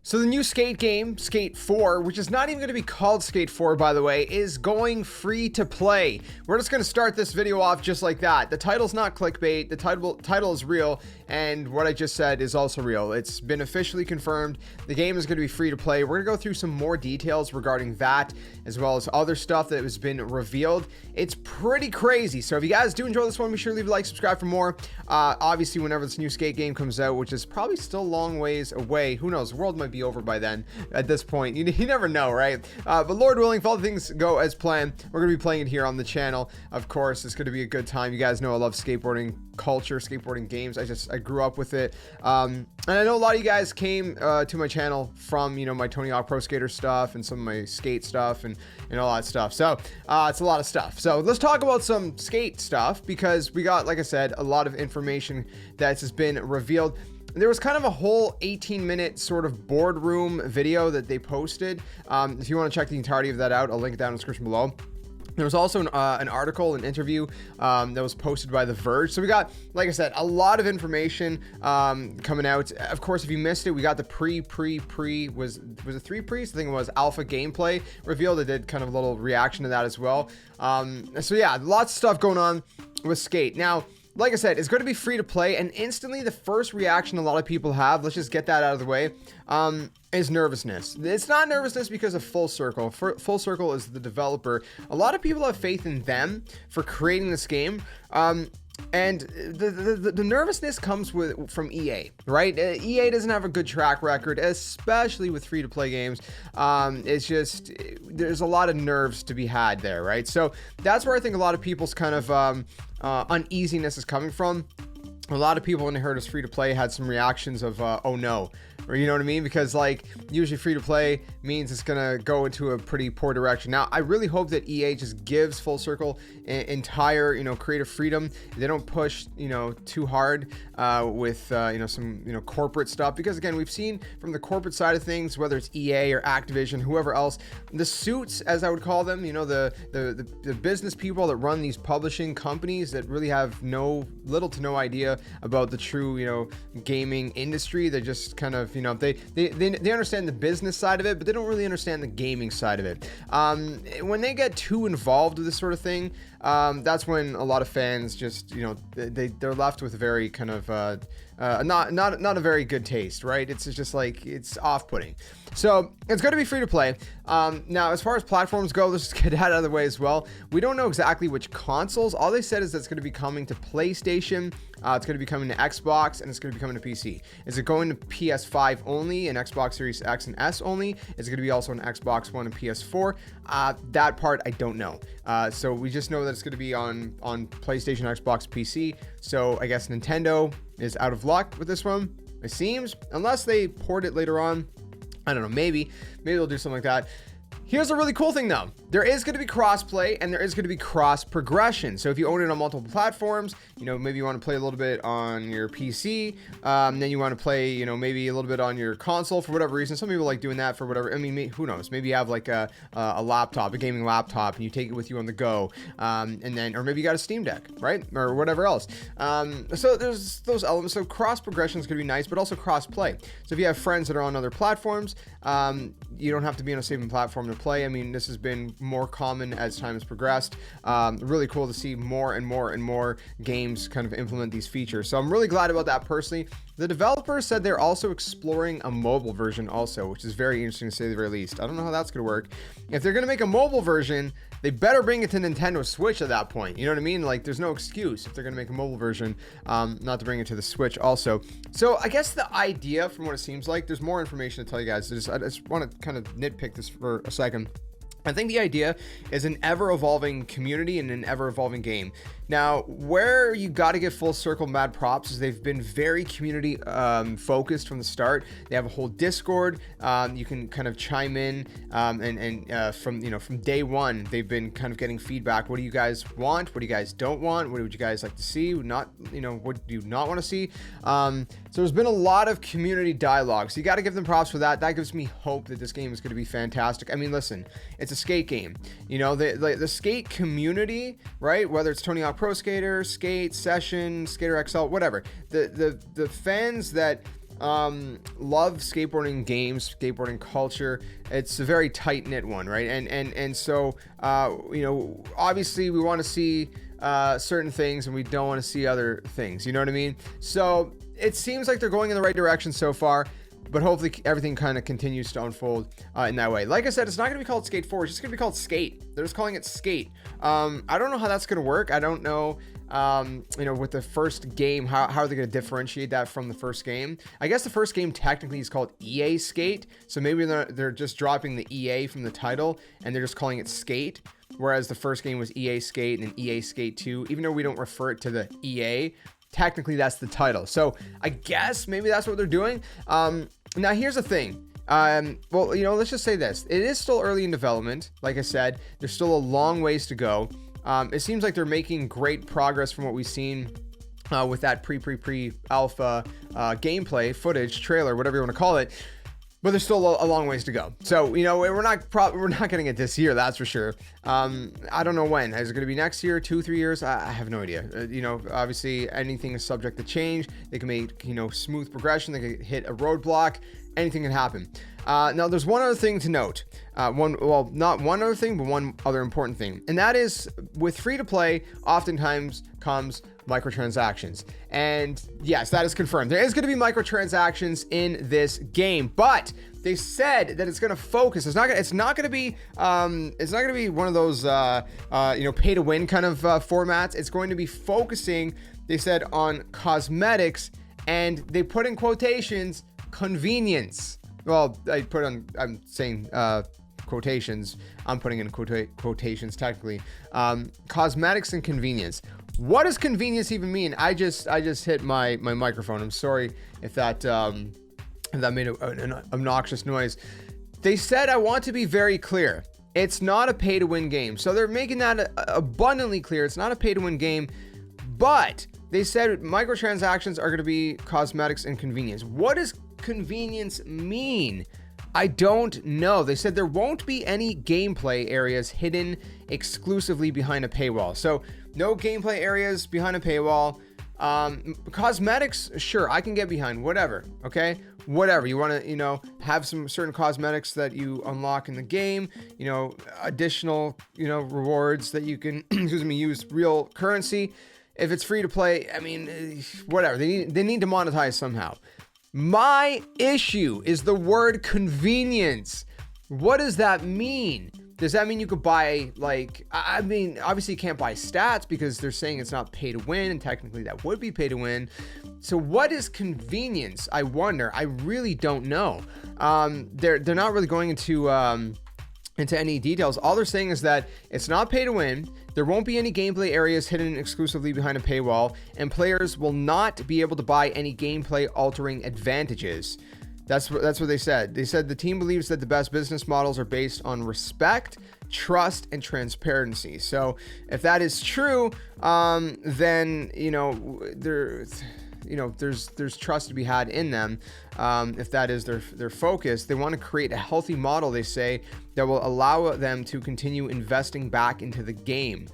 So the new Skate game, Skate 4, which is not even going to be called Skate 4, by the way, is going free to play. We're just going to start this video off just like that. The title's not clickbait. The title is real, and what I just said is also real. It's been officially confirmed. The game is going to be free to play. We're going to go through some more details regarding that, as well as other stuff that has been revealed. It's pretty crazy. So if you guys do enjoy this one, be sure to leave a like, subscribe for more. Obviously, whenever this new Skate game comes out, which is probably still a long ways away, who knows? The world might be over by then. At this point, you never know, right? But Lord willing, if all things go as planned, we're gonna be playing it here on the channel. Of course, it's gonna be a good time. You guys know I love skateboarding culture, skateboarding games. I grew up with it, and I know a lot of you guys came to my channel from my Tony Hawk Pro Skater stuff and some of my skate stuff and all that stuff. So it's a lot of stuff. So let's talk about some skate stuff, because we got, like I said, a lot of information that has been revealed. There was kind of a whole 18-minute sort of boardroom video that they posted. If you want to check the entirety of that out, I'll link it down in the description below. There was also an article, an interview that was posted by The Verge. So we got, like I said, a lot of information coming out. Of course, if you missed it, we got the was it 3 pre's? I think it was alpha gameplay revealed. I did kind of a little reaction to that as well. So yeah, lots of stuff going on with Skate. Now, like I said, it's going to be free to play, and instantly the first reaction a lot of people have, let's just get that out of the way, is nervousness. It's not nervousness because of Full Circle. Full Circle is the developer. A lot of people have faith in them for creating this game. And the nervousness comes from EA, right? EA doesn't have a good track record, especially with free-to-play games. It's just, there's a lot of nerves to be had there, right? So that's where I think a lot of people's kind of uneasiness is coming from. A lot of people, when they heard it's free to play, had some reactions of oh no, or you know what I mean, because like usually free to play means it's gonna go into a pretty poor direction. Now I really hope that EA just gives Full Circle entire creative freedom. They don't push too hard with some corporate stuff, because again, we've seen from the corporate side of things, whether it's EA or Activision, whoever else, the suits, as I would call them, the business people that run these publishing companies that really have little to no idea about the true gaming industry. They just kind of they understand the business side of it, but they don't really understand the gaming side of it. When they get too involved with this sort of thing, that's when a lot of fans just they're left with a very kind of not a very good taste, right? It's just like, it's off-putting. So it's going to be free to play. Now, as far as platforms go, let's just get that out of the way as well. We don't know exactly which consoles. All they said is that it's going to be coming to PlayStation, it's going to be coming to Xbox, and it's going to be coming to PC. Is it going to PS5 only and Xbox Series X and S only? Is it going to be also on Xbox One and PS4? That part I don't know. So we just know that it's going to be on PlayStation, Xbox, PC. So I guess Nintendo is out of luck with this one, it seems, unless they port it later on. I don't know, maybe they'll do something like that. Here's a really cool thing though. There is going to be cross-play, and there is going to be cross-progression. So if you own it on multiple platforms, maybe you want to play a little bit on your PC, then you want to play, maybe a little bit on your console for whatever reason. Some people like doing that for whatever. I mean, who knows? Maybe you have like a laptop, a gaming laptop, and you take it with you on the go, or maybe you got a Steam Deck, right? Or whatever else. So there's those elements. So cross-progression is going to be nice, but also cross-play. So if you have friends that are on other platforms, you don't have to be on a same platform to play. I mean, this has been more common as time has progressed. Really cool to see more and more games kind of implement these features. So I'm really glad about that personally. The developers said they're also exploring a mobile version also, which is very interesting to say the very least. I don't know how that's going to work. If they're going to make a mobile version, they better bring it to Nintendo Switch at that point. You know what I mean? Like, there's no excuse if they're going to make a mobile version, not to bring it to the Switch also. So I guess the idea, from what it seems like, there's more information to tell you guys. I just want to kind of nitpick this for a second. I think the idea is an ever-evolving community and an ever-evolving game. Now, where you got to give Full Circle mad props is they've been very community focused from the start. They have a whole Discord. You can kind of chime in, and from day one, they've been kind of getting feedback. What do you guys want? What do you guys don't want? What would you guys like to see? What do you not want to see? So there's been a lot of community dialogue. So you got to give them props for that. That gives me hope that this game is going to be fantastic. I mean, listen, it's a skate game. The skate community, right? Whether it's Tony Hawk Pro Skater, Skate, Session, Skater XL, whatever. The fans that love skateboarding games, skateboarding culture. It's a very tight-knit one, right? And so you know, obviously we want to see certain things and we don't want to see other things, you know what I mean? So it seems like they're going in the right direction so far, but hopefully everything kind of continues to unfold in that way. Like I said, it's not going to be called Skate 4. It's just going to be called Skate. They're just calling it Skate. I don't know how that's going to work. I don't know, you know, with the first game, how are they going to differentiate that from the first game? I guess the first game technically is called EA Skate. So maybe they're just dropping the EA from the title and they're just calling it Skate. Whereas the first game was EA Skate and then EA Skate 2. Even though we don't refer it to the EA, technically that's the title. So I guess maybe that's what they're doing. Now here's the thing. Well, you know, let's just say this. It is still early in development. Like I said, there's still a long ways to go. It seems like they're making great progress from what we've seen with that pre-alpha gameplay footage, trailer, whatever you want to call it. But there's still a long ways to go. So, you know, we're not going to get this year, that's for sure. I don't know when. Is it going to be next year, 2-3 years? I have no idea. You know, obviously anything is subject to change. They can make, you know, smooth progression. They can hit a roadblock. Anything can happen. Now, there's one other thing to note. Not one other thing, but one other important thing. And that is, with free-to-play, oftentimes comes microtransactions. And yes, that is confirmed. There is going to be microtransactions in this game, but they said that it's going to focus. It's not going to be one of those you know, pay to win kind of formats. It's going to be focusing, they said, on cosmetics, and they put in quotations, convenience. Well, I'm saying quotations. I'm putting in quotations technically. Cosmetics and convenience. What does convenience even mean? I just hit my microphone. I'm sorry if that made an obnoxious noise. They said, I want to be very clear. It's not a pay to win game. So they're making that abundantly clear. It's not a pay to win game, but they said microtransactions are going to be cosmetics and convenience. What does convenience mean? I don't know. They said there won't be any gameplay areas hidden exclusively behind a paywall. So no gameplay areas behind a paywall. Cosmetics, sure, I can get behind, whatever. Okay, whatever you want to, you know, have some certain cosmetics that you unlock in the game, you know, additional, you know, rewards that you can use real currency. If it's free to play, I mean, whatever, they need to monetize somehow. My issue is the word convenience. What does that mean? Does that mean you could buy, like, I mean, obviously you can't buy stats because they're saying it's not pay to win, and technically that would be pay to win. So what is convenience? I wonder. I really don't know. They're not really going into any details. All they're saying is that it's not pay to win. There won't be any gameplay areas hidden exclusively behind a paywall, and players will not be able to buy any gameplay altering advantages. That's what they said. They said the team believes that the best business models are based on respect, trust, and transparency. So if that is true, then, you know, there's trust to be had in them. If that is their focus, they want to create a healthy model, they say, that will allow them to continue investing back into the game.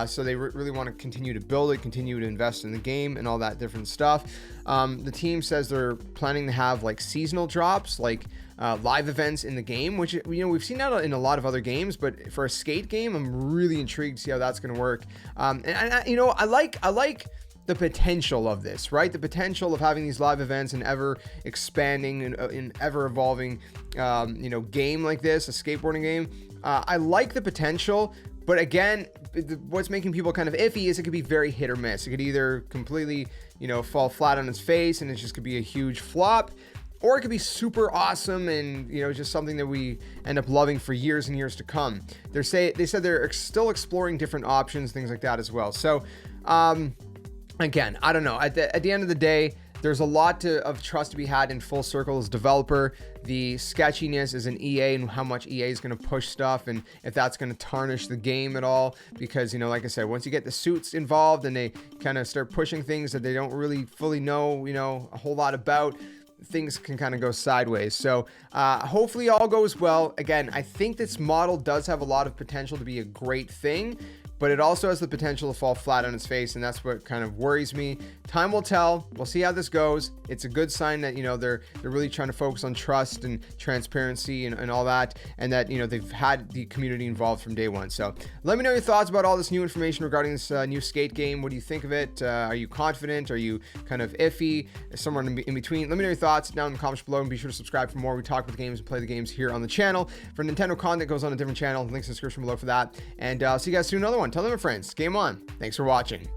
So they really want to continue to build it, continue to invest in the game and all that different stuff. The team says they're planning to have like seasonal drops, like live events in the game, which, you know, we've seen that in a lot of other games, but for a skate game, I'm really intrigued to see how that's going to work. And I like the potential of this, right? The potential of having these live events and ever expanding and ever evolving, game like this, a skateboarding game. I like the potential, but again, what's making people kind of iffy is it could be very hit or miss. It could either completely, fall flat on its face and it just could be a huge flop, or it could be super awesome and, just something that we end up loving for years and years to come. They said they're still exploring different options, things like that as well. So, again, I don't know. At the end of the day, there's a lot of trust to be had in Full Circle as developer. The sketchiness is in EA and how much EA is going to push stuff and if that's going to tarnish the game at all. Because, like I said, once you get the suits involved and they kind of start pushing things that they don't really fully know, a whole lot about, things can kind of go sideways. So hopefully all goes well. Again, I think this model does have a lot of potential to be a great thing. but it also has the potential to fall flat on its face, and that's what kind of worries me. Time will tell. We'll see how this goes. It's a good sign that, you know, they're really trying to focus on trust and transparency and all that, and that, you know, they've had the community involved from day one. So let me know your thoughts about all this new information regarding this new skate game. What do you think of it? Are you confident? Are you kind of iffy? Somewhere in between? Let me know your thoughts down in the comments below, and be sure to subscribe for more. We talk about the games and play the games here on the channel. For Nintendo content goes on a different channel. Links in the description below for that. And I'll see you guys soon in another one. Tell them your friends. Game on. Thanks for watching.